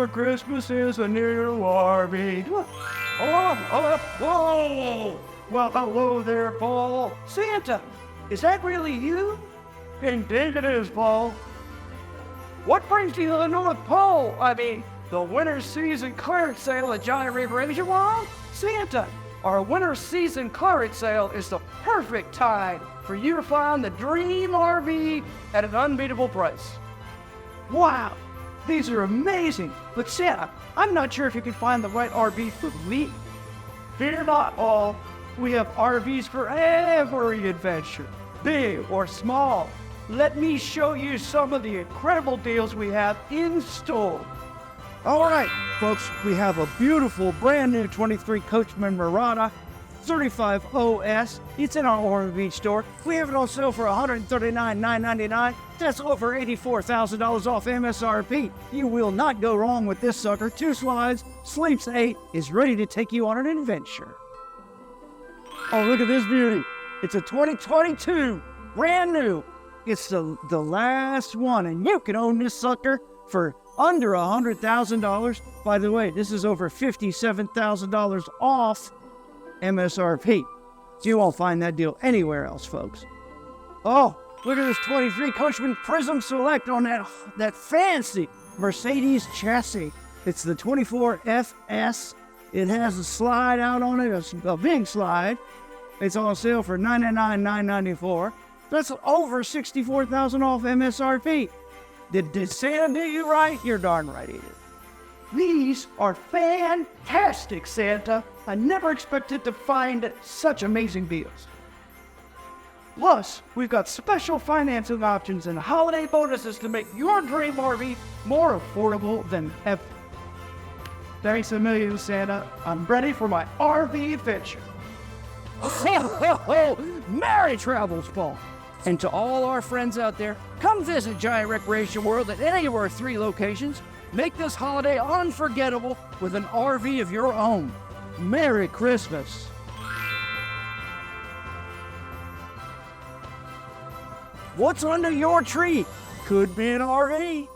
for Christmas is a new RV. Whoa! Well, hello there, Paul. Santa, is that really you? Indeed it is, Paul. What brings you to the North Pole? I mean, the winter season clearance sale at Giant River Asia World? Santa, our winter season clearance sale is the perfect time for you to find the dream RV at an unbeatable price. Wow, these are amazing. But Santa, I'm not sure if you can find the right RV for me. Fear not, Paul. We have RVs for every adventure, big or small. Let me show you some of the incredible deals we have in store. All right, folks, we have a beautiful brand new 23 Coachman Murata 35 OS. It's in our Ormond Beach store. We have it on sale for $139,999. That's over $84,000 off MSRP. You will not go wrong with this sucker. 2 slides, sleeps 8, is ready to take you on an adventure. Oh, look at this beauty. It's a 2022, brand new. It's the last one, and you can own this sucker for under $100,000. By the way, this is over $57,000 off MSRP. So you won't find that deal anywhere else, folks. Oh, look at this 23 Coachman Prism Select on that fancy Mercedes chassis. It's the 24 FS. It has a slide out on it, a big slide. It's on sale for $99,994. That's over $64,000 off MSRP. Did Santa do you right? You're darn right he did. These are fantastic, Santa. I never expected to find such amazing deals. Plus, we've got special financing options and holiday bonuses to make your dream RV more affordable than ever. Thanks a million, Santa. I'm ready for my RV adventure. Merry travels, Paul. And to all our friends out there, come visit Giant Recreation World at any of our 3 locations. Make this holiday unforgettable with an RV of your own. Merry Christmas. What's under your tree? Could be an RV.